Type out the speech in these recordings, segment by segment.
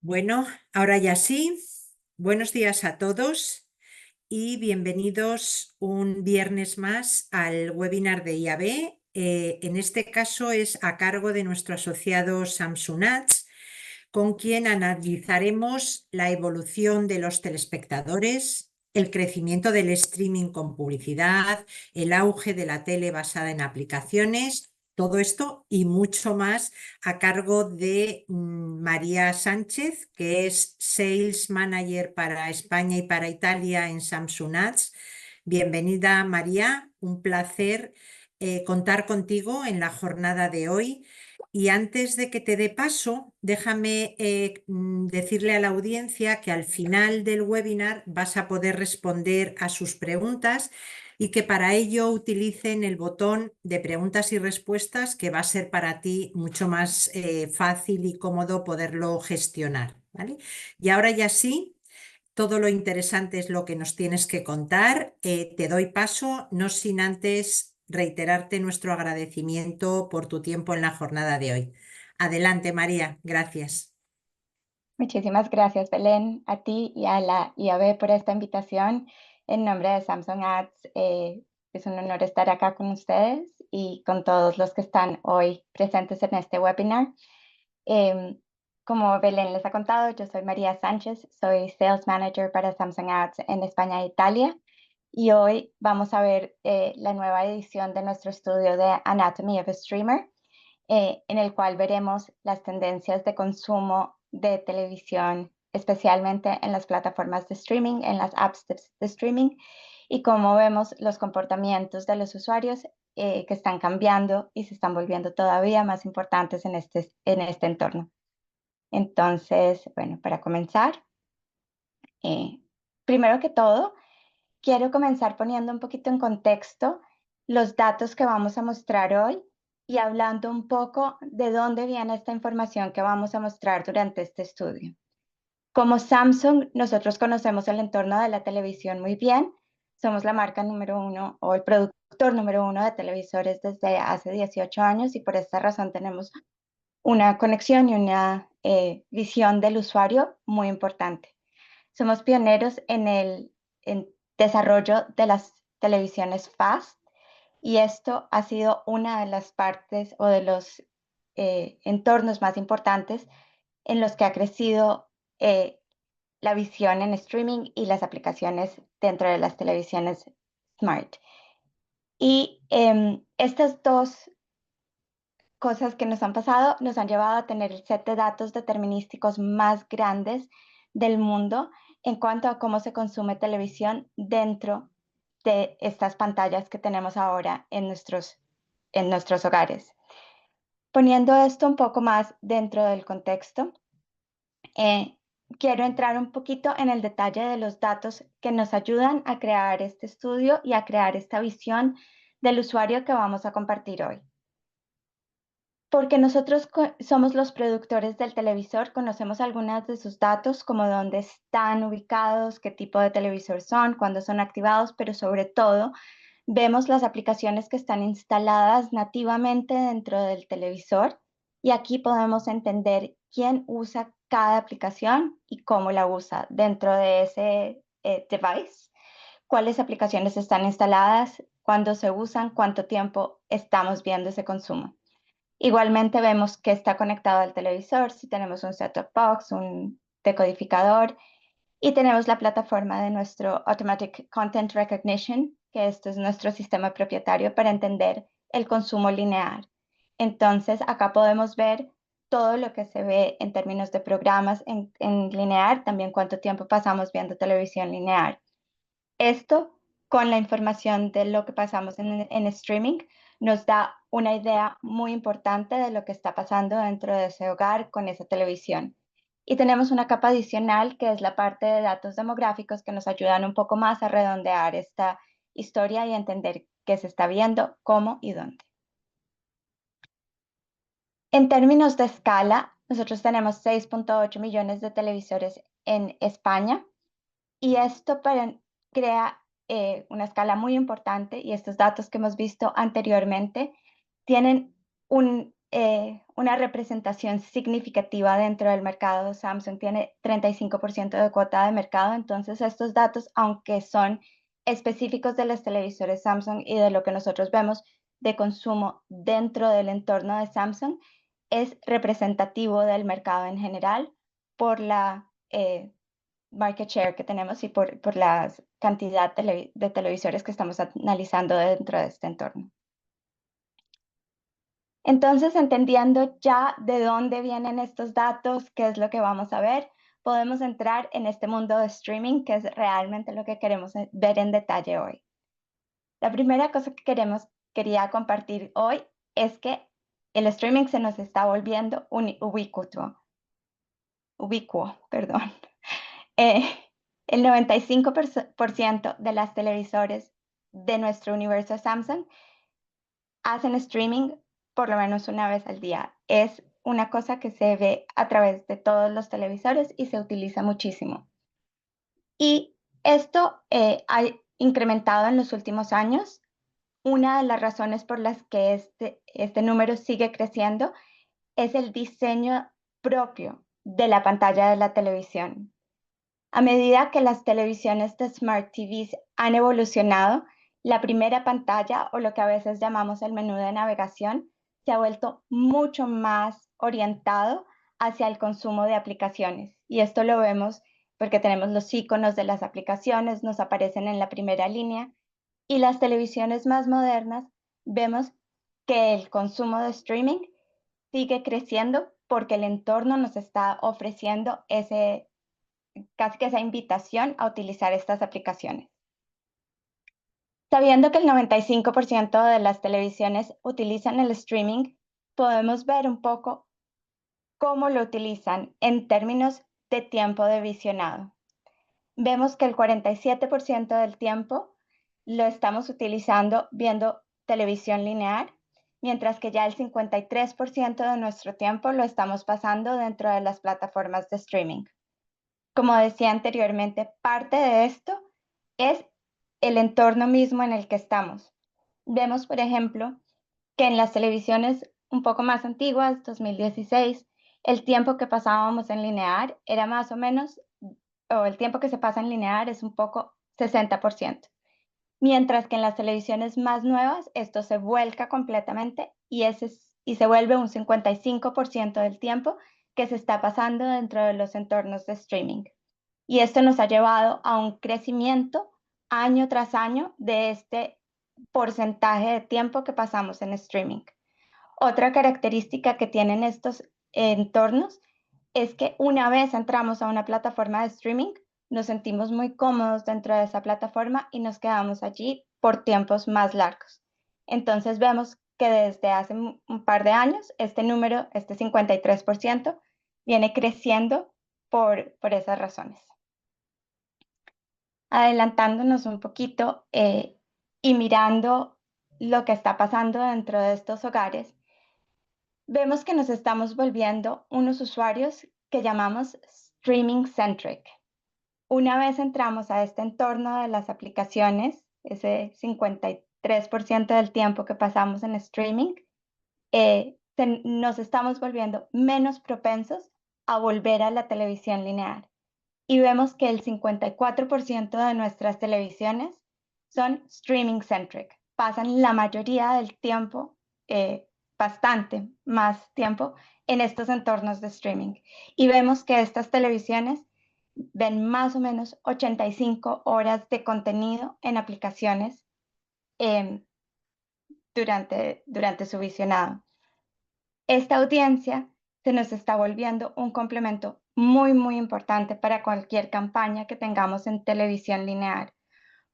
Bueno, ahora ya sí. Buenos días a todos y bienvenidos un viernes más al webinar de IAB. En este caso es a cargo de nuestro asociado Samsung Ads, con quien analizaremos la evolución de los telespectadores, el crecimiento del streaming con publicidad, el auge de la tele basada en aplicaciones. Todo esto y mucho más a cargo de María Sánchez, que es Sales Manager para España y para Italia en Samsung Ads. Bienvenida, María. Un placer contar contigo en la jornada de hoy. Y antes de que te dé paso, déjame decirle a la audiencia que al final del webinar vas a poder responder a sus preguntas y que para ello utilicen el botón de preguntas y respuestas, que va a ser para ti mucho más fácil y cómodo poderlo gestionar, ¿vale? Y ahora ya sí, todo lo interesante es lo que nos tienes que contar. Te doy paso, no sin antes reiterarte nuestro agradecimiento por tu tiempo en la jornada de hoy. Adelante, María. Gracias. Muchísimas gracias, Belén, a ti y a la IAB por esta invitación. En nombre de Samsung Ads, es un honor estar acá con ustedes y con todos los que están hoy presentes en este webinar. Em, Como Belén les ha contado, yo soy María Sánchez, soy Sales Manager para Samsung Ads en España e Italia. Y hoy vamos a ver la nueva edición de nuestro estudio de Anatomy of a Streamer, en el cual veremos las tendencias de consumo de televisión, especialmente en las plataformas de streaming, en las apps de streaming, y cómo vemos los comportamientos de los usuarios que están cambiando y se están volviendo todavía más importantes en este entorno. Entonces, bueno, para comenzar, eh, primero que todo, quiero comenzar poniendo un poquito en contexto los datos que vamos a mostrar hoy y hablando un poco de dónde viene esta información que vamos a mostrar durante este estudio. Como Samsung, nosotros conocemos el entorno de la televisión muy bien. Somos la marca número uno o el productor número uno de televisores desde hace 18 años y por esta razón tenemos una conexión y una visión del usuario muy importante. Somos pioneros en el desarrollo de las televisiones fast y esto ha sido una de las partes o de los entornos más importantes en los que ha crecido eh, la visión en streaming y las aplicaciones dentro de las televisiones smart. Y estas dos cosas que nos han pasado nos han llevado a tener el set de datos determinísticos más grandes del mundo en cuanto a cómo se consume televisión dentro de estas pantallas que tenemos ahora en nuestros hogares. Poniendo esto un poco más dentro del contexto, quiero entrar un poquito en el detalle de los datos que nos ayudan a crear este estudio y a crear esta visión del usuario que vamos a compartir hoy. Porque nosotros somos los productores del televisor, conocemos algunos de sus datos, como dónde están ubicados, qué tipo de televisor son, cuándo son activados, pero sobre todo vemos las aplicaciones que están instaladas nativamente dentro del televisor y aquí podemos entender quién usa cada aplicación y cómo la usa dentro de ese device, cuáles aplicaciones están instaladas, cuándo se usan, cuánto tiempo estamos viendo ese consumo. Igualmente vemos que está conectado al televisor, si tenemos un set-top box, un decodificador, y tenemos la plataforma de nuestro Automatic Content Recognition, que esto es nuestro sistema propietario para entender el consumo lineal. Entonces, acá podemos ver todo lo que se ve en términos de programas en lineal, también cuánto tiempo pasamos viendo televisión lineal. Esto, con la información de lo que pasamos en streaming, nos da una idea muy importante de lo que está pasando dentro de ese hogar con esa televisión. Y tenemos una capa adicional que es la parte de datos demográficos que nos ayudan un poco más a redondear esta historia y entender qué se está viendo, cómo y dónde. En términos de escala, nosotros tenemos 6.8 millones de televisores en España y esto crea una escala muy importante y estos datos que hemos visto anteriormente tienen un una representación significativa dentro del mercado. Samsung tiene 35% de cuota de mercado, entonces estos datos, aunque son específicos de los televisores Samsung y de lo que nosotros vemos de consumo dentro del entorno de Samsung, es representativo del mercado en general por la market share que tenemos y por la cantidad de televisores que estamos analizando dentro de este entorno. Entonces, entendiendo ya de dónde vienen estos datos, qué es lo que vamos a ver, podemos entrar en este mundo de streaming, que es realmente lo que queremos ver en detalle hoy. La primera cosa que quería compartir hoy es que el streaming se nos está volviendo ubicuo, perdón. El 95% de las televisores de nuestro universo Samsung hacen streaming por lo menos una vez al día. Es una cosa que se ve a través de todos los televisores y se utiliza muchísimo. Y esto ha incrementado en los últimos años. Una de las razones por las que este número sigue creciendo es el diseño propio de la pantalla de la televisión. A medida que las televisiones de Smart TVs han evolucionado, la primera pantalla, o lo que a veces llamamos el menú de navegación, se ha vuelto mucho más orientado hacia el consumo de aplicaciones. Y esto lo vemos porque tenemos los iconos de las aplicaciones, nos aparecen en la primera línea, y las televisiones más modernas vemos que el consumo de streaming sigue creciendo porque el entorno nos está ofreciendo casi que esa invitación a utilizar estas aplicaciones. Sabiendo que el 95% de las televisiones utilizan el streaming, podemos ver un poco cómo lo utilizan en términos de tiempo de visionado. Vemos que el 47% del tiempo lo estamos utilizando viendo televisión lineal, mientras que ya el 53% de nuestro tiempo lo estamos pasando dentro de las plataformas de streaming. Como decía anteriormente, parte de esto es el entorno mismo en el que estamos. Vemos, por ejemplo, que en las televisiones un poco más antiguas, 2016, el tiempo que pasábamos en lineal era más o menos, o el tiempo que se pasa en lineal es un poco 60%. Mientras que en las televisiones más nuevas esto se vuelca completamente y se vuelve un 55% del tiempo que se está pasando dentro de los entornos de streaming. Y esto nos ha llevado a un crecimiento año tras año de este porcentaje de tiempo que pasamos en streaming. Otra característica que tienen estos entornos es que una vez entramos a una plataforma de streaming, nos sentimos muy cómodos dentro de esa plataforma y nos quedamos allí por tiempos más largos. Entonces vemos que desde hace un par de años este número, este 53%, viene creciendo por esas razones. Adelantándonos un poquito y mirando lo que está pasando dentro de estos hogares, vemos que nos estamos volviendo unos usuarios que llamamos streaming centric. Una vez entramos a este entorno de las aplicaciones, ese 53% del tiempo que pasamos en streaming, nos estamos volviendo menos propensos a volver a la televisión lineal. Y vemos que el 54% de nuestras televisiones son streaming centric. Pasan la mayoría del tiempo, bastante más tiempo, en estos entornos de streaming. Y vemos que estas televisiones ven más o menos 85 horas de contenido en aplicaciones durante su visionado. Esta audiencia se nos está volviendo un complemento muy, muy importante para cualquier campaña que tengamos en televisión lineal,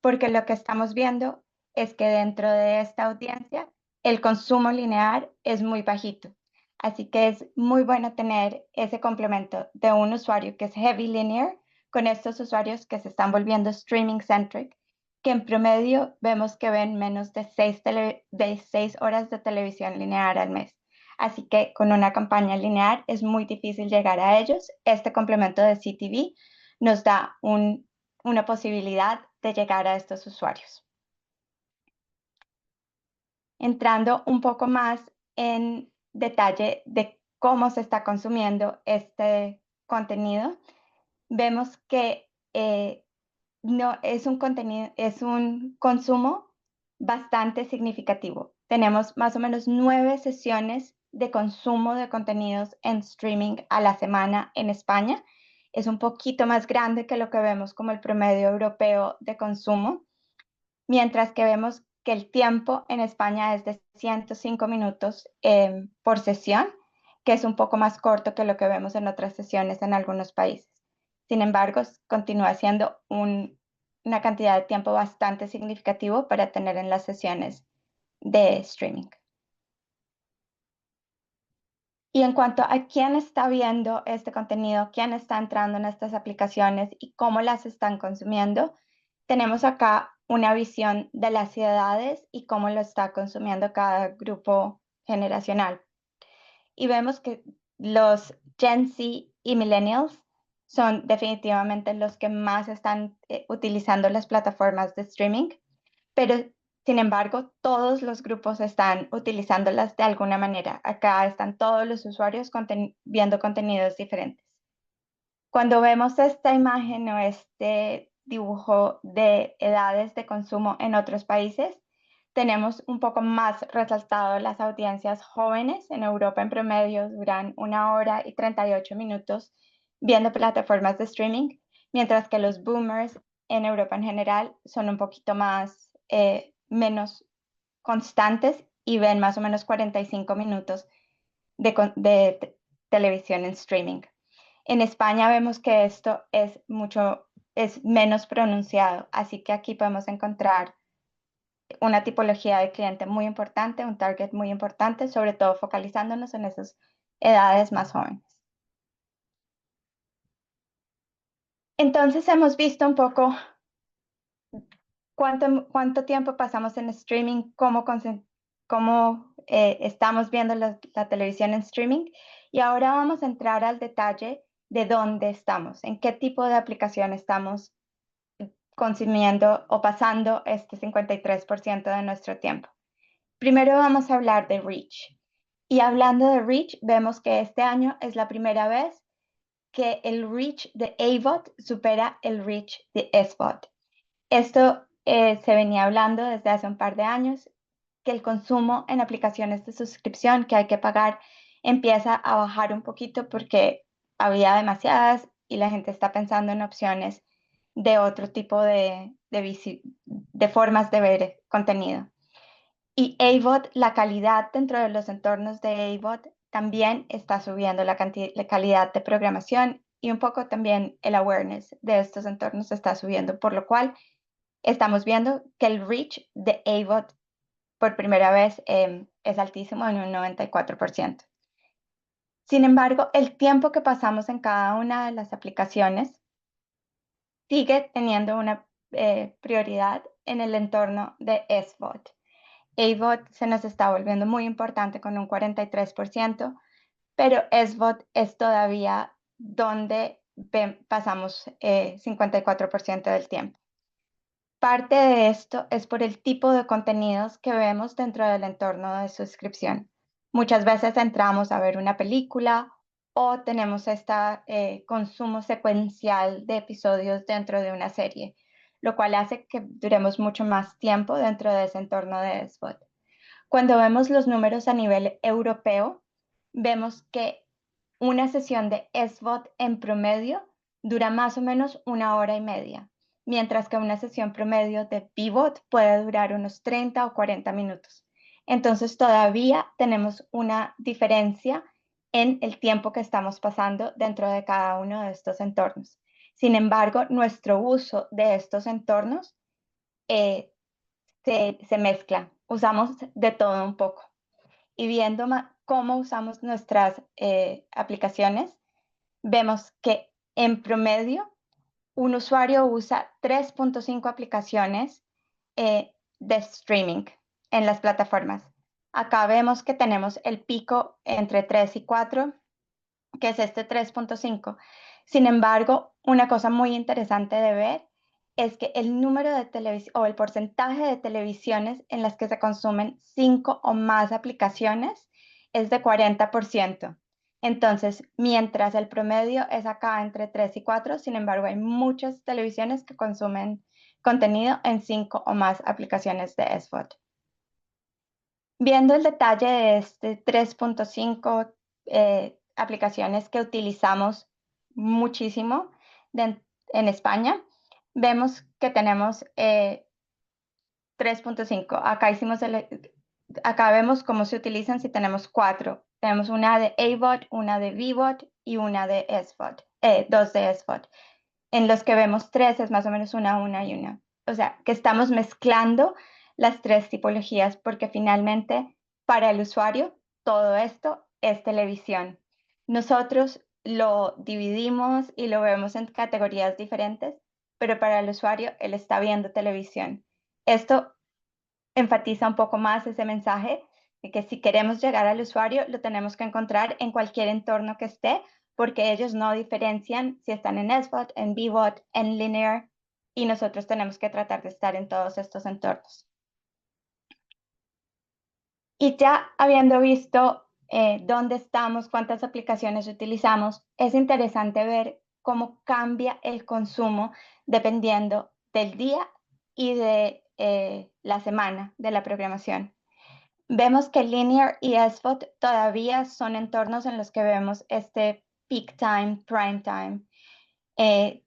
porque lo que estamos viendo es que dentro de esta audiencia el consumo lineal es muy bajito. Así que es muy bueno tener ese complemento de un usuario que es heavy linear con estos usuarios que se están volviendo streaming centric, que en promedio vemos que ven menos de 6 horas de televisión lineal al mes. Así que con una campaña lineal es muy difícil llegar a ellos. Este complemento de CTV nos da una posibilidad de llegar a estos usuarios. Entrando un poco más en detalle de cómo se está consumiendo este contenido, vemos que no es un contenido, es un consumo bastante significativo. Tenemos más o menos 9 sesiones de consumo de contenidos en streaming a la semana en España. Es un poquito más grande que lo que vemos como el promedio europeo de consumo, mientras que vemos que el tiempo en España es de 105 minutos por sesión, que es un poco más corto que lo que vemos en otras sesiones en algunos países. Sin embargo, continúa siendo una cantidad de tiempo bastante significativo para tener en las sesiones de streaming. Y en cuanto a quién está viendo este contenido, quién está entrando en estas aplicaciones y cómo las están consumiendo, tenemos acá una visión de las edades y cómo lo está consumiendo cada grupo generacional. Y vemos que los Gen Z y Millennials son definitivamente los que más están utilizando las plataformas de streaming, pero sin embargo, todos los grupos están utilizándolas de alguna manera. Acá están todos los usuarios viendo contenidos diferentes. Cuando vemos esta imagen o este dibujo de edades de consumo en otros países, tenemos un poco más resaltado las audiencias jóvenes. En Europa en promedio duran 1 hora y 38 minutos viendo plataformas de streaming, mientras que los boomers en Europa en general son un poquito más menos constantes y ven más o menos 45 minutos de televisión en streaming. En España vemos que esto es menos pronunciado, así que aquí podemos encontrar una tipología de cliente muy importante, un target muy importante, sobre todo focalizándonos en esas edades más jóvenes. Entonces hemos visto un poco cuánto tiempo pasamos en streaming, cómo estamos viendo la televisión en streaming, y ahora vamos a entrar al detalle de dónde estamos, en qué tipo de aplicación estamos consumiendo o pasando este 53% de nuestro tiempo. Primero vamos a hablar de Reach. Y hablando de Reach, vemos que este año es la primera vez que el Reach de AVOD supera el Reach de SVOD. Esto se venía hablando desde hace un par de años, que el consumo en aplicaciones de suscripción que hay que pagar empieza a bajar un poquito porque había demasiadas y la gente está pensando en opciones de otro tipo de formas de ver contenido. Y AVOD, la calidad dentro de los entornos de AVOD también está subiendo la calidad de programación, y un poco también el awareness de estos entornos está subiendo, por lo cual estamos viendo que el reach de AVOD por primera vez es altísimo en un 94%. Sin embargo, el tiempo que pasamos en cada una de las aplicaciones sigue teniendo una prioridad en el entorno de SVOD. AVOD se nos está volviendo muy importante con un 43%, pero SVOD es todavía donde pasamos 54% del tiempo. Parte de esto es por el tipo de contenidos que vemos dentro del entorno de suscripción. Muchas veces entramos a ver una película o tenemos este consumo secuencial de episodios dentro de una serie, lo cual hace que duremos mucho más tiempo dentro de ese entorno de SVOD. Cuando vemos los números a nivel europeo, vemos que una sesión de SVOD en promedio dura más o menos 1 hora y media, mientras que una sesión promedio de PVOD puede durar unos 30 o 40 minutos. Entonces todavía tenemos una diferencia en el tiempo que estamos pasando dentro de cada uno de estos entornos. Sin embargo, nuestro uso de estos entornos se mezcla, usamos de todo un poco. Y viendo cómo usamos nuestras aplicaciones, vemos que en promedio un usuario usa 3.5 aplicaciones de streaming en las plataformas. Acá vemos que tenemos el pico entre 3 y 4, que es este 3.5. Sin embargo, una cosa muy interesante de ver es que el número de o el porcentaje de televisiones en las que se consumen 5 o más aplicaciones es de 40%. Entonces, mientras el promedio es acá entre 3 y 4, sin embargo, hay muchas televisiones que consumen contenido en 5 o más aplicaciones de SVOD. Viendo el detalle de este 3.5 aplicaciones que utilizamos muchísimo en España, vemos que tenemos 3.5. Acá vemos cómo se utilizan si tenemos 4. Tenemos una de AVOD, una de VVOD y una de SVOD, 2 de SVOD. En los que vemos 3 es más o menos una y una. O sea, que estamos mezclando las 3 tipologías porque finalmente para el usuario todo esto es televisión. Nosotros lo dividimos y lo vemos en categorías diferentes, pero para el usuario él está viendo televisión. Esto enfatiza un poco más ese mensaje de que si queremos llegar al usuario lo tenemos que encontrar en cualquier entorno que esté, porque ellos no diferencian si están en SVOD, en VVOD, en linear, y nosotros tenemos que tratar de estar en todos estos entornos. Y ya habiendo visto dónde estamos, cuántas aplicaciones utilizamos, es interesante ver cómo cambia el consumo dependiendo del día y de la semana de la programación. Vemos que Linear y SVOD todavía son entornos en los que vemos este peak time, prime time,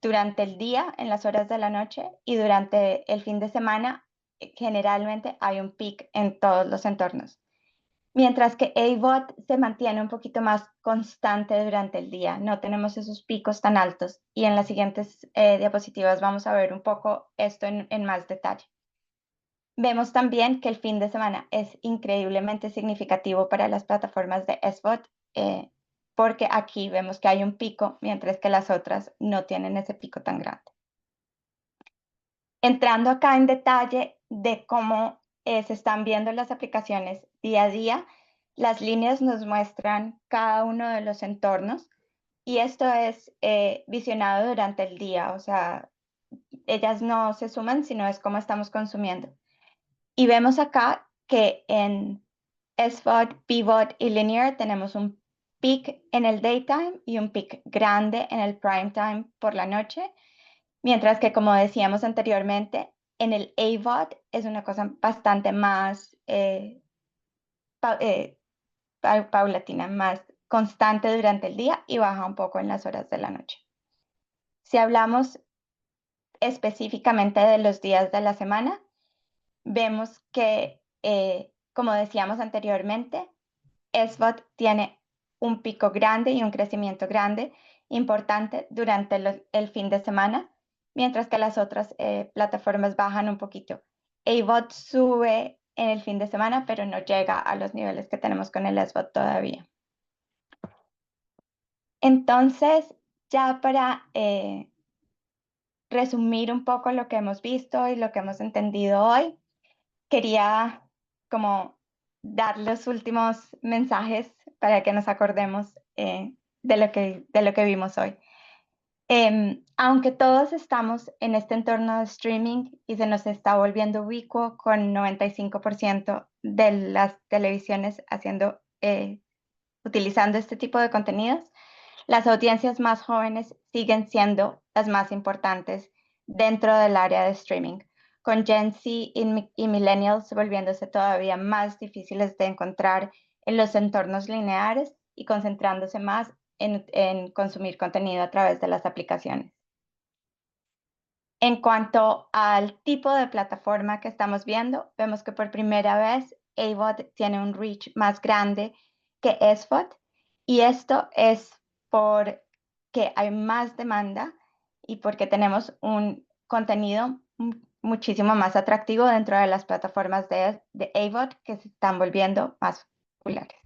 durante el día, en las horas de la noche, y durante el fin de semana, generalmente hay un peak en todos los entornos. Mientras que AVOD se mantiene un poquito más constante durante el día, no tenemos esos picos tan altos, y en las siguientes diapositivas vamos a ver un poco esto en más detalle. Vemos también que el fin de semana es increíblemente significativo para las plataformas de SVOD, porque aquí vemos que hay un pico, mientras que las otras no tienen ese pico tan grande. Entrando acá en detalle de cómo se están viendo las aplicaciones día a día, las líneas nos muestran cada uno de los entornos y esto es visionado durante el día, o sea, ellas no se suman, sino es cómo estamos consumiendo. Y vemos acá que en SVOD, VVOD y Linear tenemos un peak en el daytime y un peak grande en el prime time por la noche, mientras que, como decíamos anteriormente, en el AVOD es una cosa bastante más paulatina, más constante durante el día y baja un poco en las horas de la noche. Si hablamos específicamente de los días de la semana, vemos que, como decíamos anteriormente, SVOD tiene un pico grande y un crecimiento grande, importante durante el fin de semana, mientras que las otras plataformas bajan un poquito. AVOD sube en el fin de semana, pero no llega a los niveles que tenemos con el SVOD todavía. Entonces, ya para resumir un poco lo que hemos visto y lo que hemos entendido hoy, quería como dar los últimos mensajes para que nos acordemos de lo que vimos hoy. Aunque todos estamos en este entorno de streaming y se nos está volviendo ubicuo con 95% de las televisiones utilizando este tipo de contenidos, las audiencias más jóvenes siguen siendo las más importantes dentro del área de streaming, con Gen Z y Millennials volviéndose todavía más difíciles de encontrar en los entornos lineares y concentrándose más en consumir contenido a través de las aplicaciones. En cuanto al tipo de plataforma que estamos viendo, vemos que por primera vez AVOD tiene un reach más grande que SVOD, y esto es porque hay más demanda y porque tenemos un contenido muchísimo más atractivo dentro de las plataformas de AVOD que se están volviendo más populares.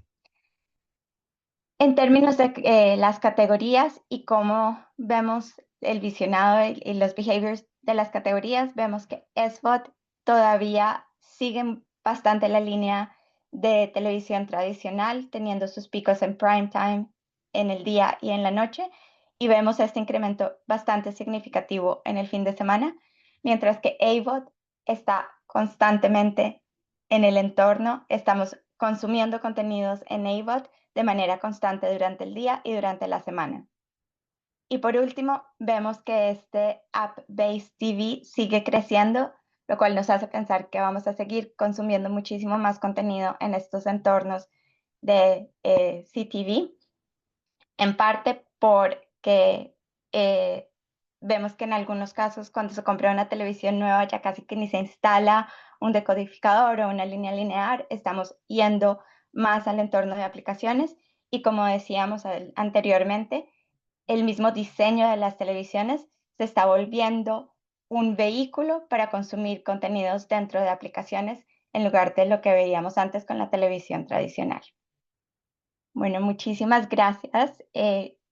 En términos de las categorías y cómo vemos el visionado y los behaviors de las categorías, vemos que SVOD todavía sigue bastante la línea de televisión tradicional, teniendo sus picos en prime time en el día y en la noche, y vemos este incremento bastante significativo en el fin de semana, mientras que AVOD está constantemente en el entorno, estamos consumiendo contenidos en AVOD de manera constante durante el día y durante la semana. Y por último, vemos que este App-Based TV sigue creciendo, lo cual nos hace pensar que vamos a seguir consumiendo muchísimo más contenido en estos entornos de CTV, en parte porque vemos que en algunos casos cuando se compra una televisión nueva ya casi que ni se instala un decodificador o una línea lineal, estamos yendo más al entorno de aplicaciones y como decíamos anteriormente, el mismo diseño de las televisiones se está volviendo un vehículo para consumir contenidos dentro de aplicaciones en lugar de lo que veíamos antes con la televisión tradicional. Bueno, muchísimas gracias.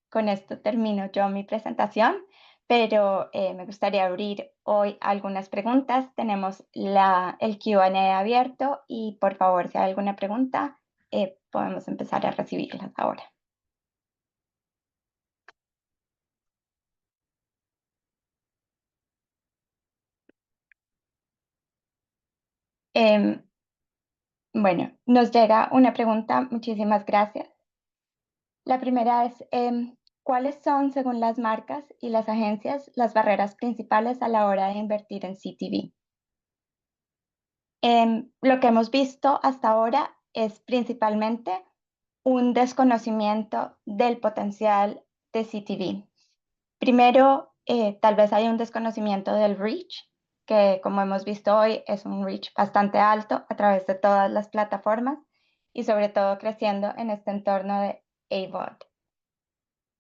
Con esto termino yo mi presentación, pero me gustaría abrir hoy algunas preguntas. Tenemos el Q&A abierto y por favor, si hay alguna pregunta, podemos empezar a recibirlas ahora. Bueno, nos llega una pregunta, muchísimas gracias. La primera es, ¿cuáles son, según las marcas y las agencias, las barreras principales a la hora de invertir en CTV? Lo que hemos visto hasta ahora es principalmente un desconocimiento del potencial de CTV. Primero, tal vez hay un desconocimiento del reach, que como hemos visto hoy es un reach bastante alto a través de todas las plataformas y sobre todo creciendo en este entorno de AVOD.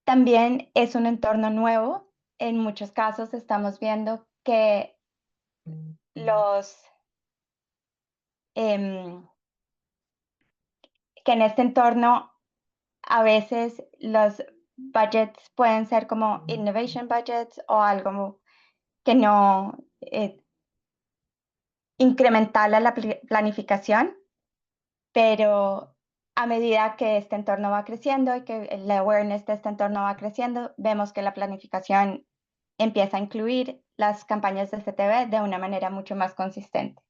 También es un entorno nuevo. En muchos casos estamos viendo que que en este entorno a veces los budgets pueden ser como innovation budgets o algo que no incremental a la planificación, pero a medida que este entorno va creciendo y que el awareness de este entorno va creciendo, vemos que la planificación empieza a incluir las campañas de CTV de una manera mucho más consistente.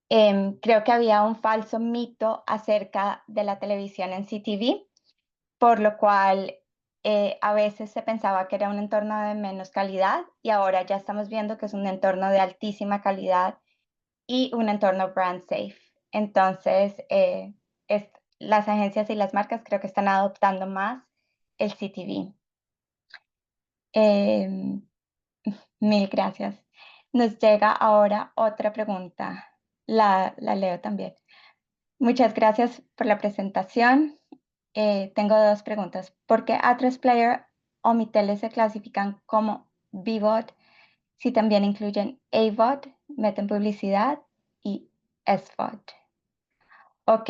Creo que había un falso mito acerca de la televisión en CTV, por lo cual a veces se pensaba que era un entorno de menos calidad y ahora ya estamos viendo que es un entorno de altísima calidad y un entorno brand safe. Entonces, las agencias y las marcas creo que están adoptando más el CTV. Mil gracias. Nos llega ahora otra pregunta. La leo también. Muchas gracias por la presentación. Tengo dos preguntas. ¿Por qué A3Player o Mi Tele se clasifican como VVOD si también incluyen AVOD, meten publicidad y SVOD? Ok.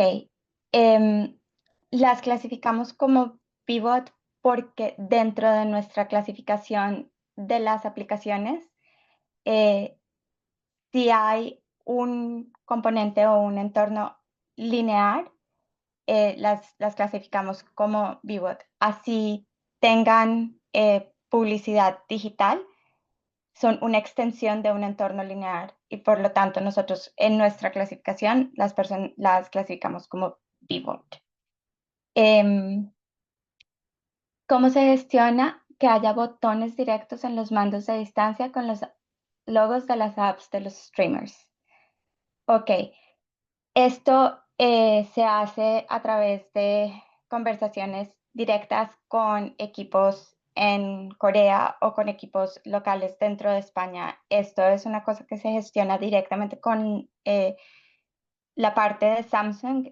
Las clasificamos como VVOD porque dentro de nuestra clasificación de las aplicaciones, si hay un componente o un entorno lineal, las clasificamos como VVOD. Así tengan publicidad digital, son una extensión de un entorno lineal y por lo tanto nosotros en nuestra clasificación las clasificamos como VVOD. ¿Cómo se gestiona que haya botones directos en los mandos de distancia con los logos de las apps de los streamers? Ok, esto se hace a través de conversaciones directas con equipos en Corea o con equipos locales dentro de España. Esto es una cosa que se gestiona directamente con la parte de Samsung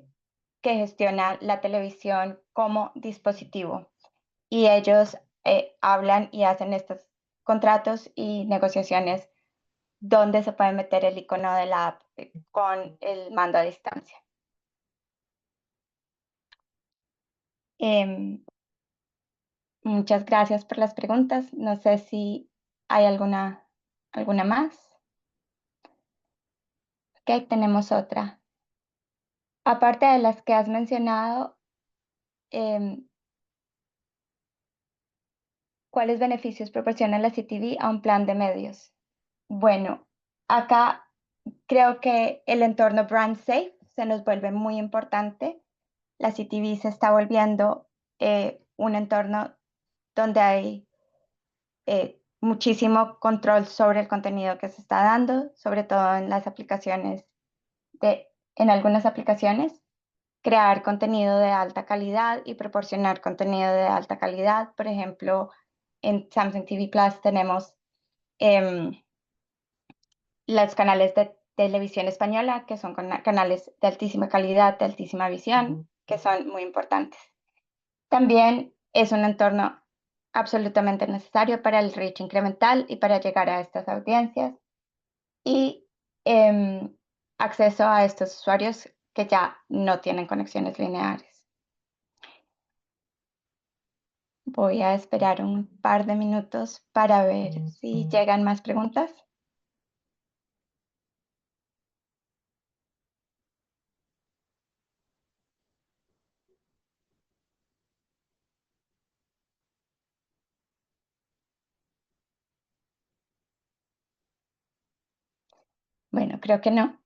que gestiona la televisión como dispositivo. Y ellos hablan y hacen estos contratos y negociaciones donde se puede meter el icono de la app con el mando a distancia. Muchas gracias por las preguntas. No sé si hay alguna más. Ok, tenemos otra. Aparte de las que has mencionado, ¿cuáles beneficios proporciona la CTV a un plan de medios? Bueno, acá creo que el entorno brand safe se nos vuelve muy importante. La CTV se está volviendo un entorno donde hay muchísimo control sobre el contenido que se está dando, sobre todo en las aplicaciones en algunas aplicaciones, crear contenido de alta calidad y proporcionar contenido de alta calidad. Por ejemplo, en Samsung TV Plus tenemos los canales de televisión española, que son canales de altísima calidad, de altísima visión, que son muy importantes. También es un entorno absolutamente necesario para el reach incremental y para llegar a estas audiencias y acceso a estos usuarios que ya no tienen conexiones lineares. Voy a esperar un par de minutos para ver si llegan más preguntas. Bueno, creo que no.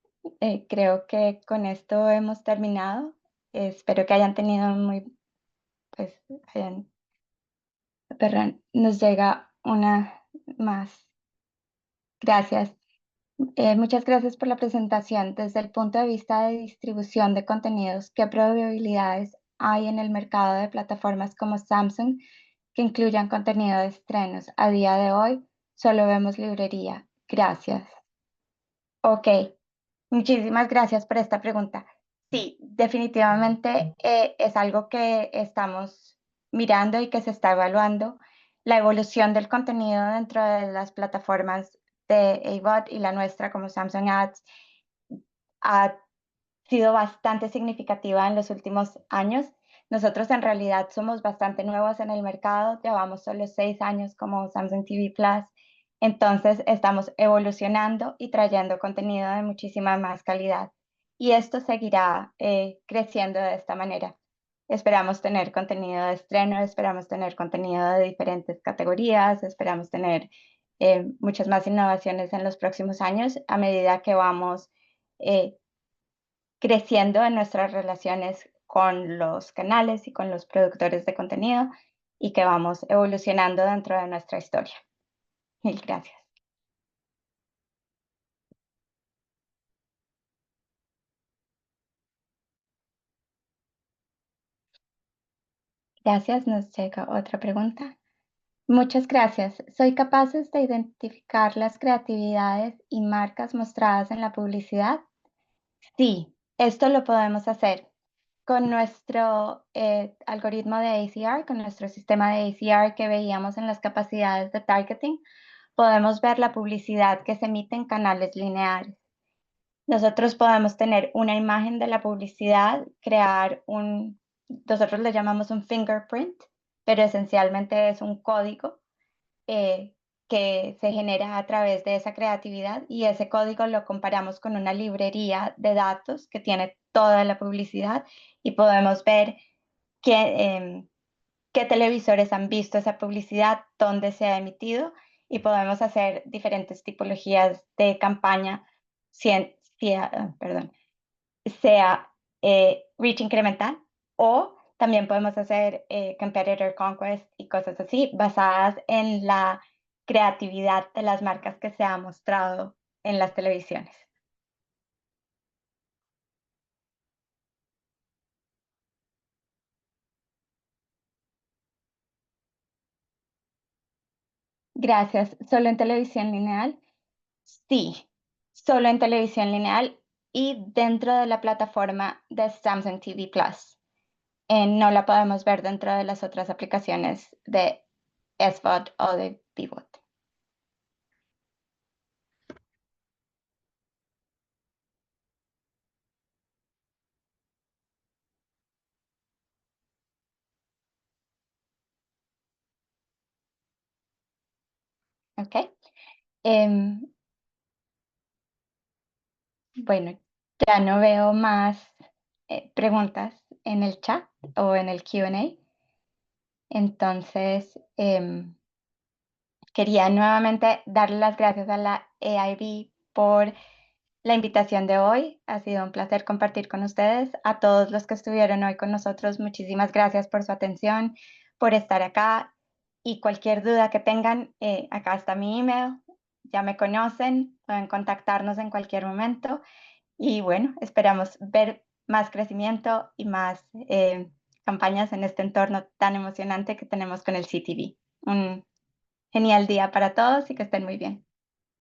Creo que con esto hemos terminado. Espero que hayan tenido pues, perdón, nos llega una más. Gracias. Muchas gracias por la presentación. Desde el punto de vista de distribución de contenidos, ¿qué probabilidades hay en el mercado de plataformas como Samsung que incluyan contenido de estrenos? A día de hoy solo vemos librería. Gracias. Ok, muchísimas gracias por esta pregunta. Sí, definitivamente es algo que estamos mirando y que se está evaluando. La evolución del contenido dentro de las plataformas de AVOD y la nuestra como Samsung Ads ha sido bastante significativa en los últimos años. Nosotros en realidad somos bastante nuevos en el mercado, llevamos solo 6 años como Samsung TV Plus, entonces estamos evolucionando y trayendo contenido de muchísima más calidad. Y esto seguirá creciendo de esta manera. Esperamos tener contenido de estreno, esperamos tener contenido de diferentes categorías, esperamos tener muchas más innovaciones en los próximos años a medida que vamos creciendo en nuestras relaciones con los canales y con los productores de contenido y que vamos evolucionando dentro de nuestra historia. Mil gracias. Gracias, nos llega otra pregunta. Muchas gracias. ¿Soy capaces de identificar las creatividades y marcas mostradas en la publicidad? Sí, esto lo podemos hacer con nuestro algoritmo de ACR, con nuestro sistema de ACR que veíamos en las capacidades de targeting. Podemos ver la publicidad que se emite en canales lineales. Nosotros podemos tener una imagen de la publicidad, nosotros le llamamos un fingerprint, pero esencialmente es un código que se genera a través de esa creatividad y ese código lo comparamos con una librería de datos que tiene toda la publicidad y podemos ver qué televisores han visto esa publicidad, dónde se ha emitido y podemos hacer diferentes tipologías de campaña, perdón, sea reach incremental o también podemos hacer competitor conquest y cosas así basadas en la creatividad de las marcas que se ha mostrado en las televisiones. Gracias. ¿Solo en televisión lineal? Sí, solo en televisión lineal y dentro de la plataforma de Samsung TV Plus. No la podemos ver dentro de las otras aplicaciones de SVOD o de VVOD. ¿Ok? Em, bueno, ya no veo más preguntas en el chat o en el Q&A. Entonces, quería nuevamente darle las gracias a la AIB por la invitación de hoy. Ha sido un placer compartir con ustedes. A todos los que estuvieron hoy con nosotros, muchísimas gracias por su atención, por estar acá. Y cualquier duda que tengan, acá está mi email. Ya me conocen, pueden contactarnos en cualquier momento. Y bueno, esperamos ver más crecimiento y más campañas en este entorno tan emocionante que tenemos con el CTV. Un genial día para todos y que estén muy bien.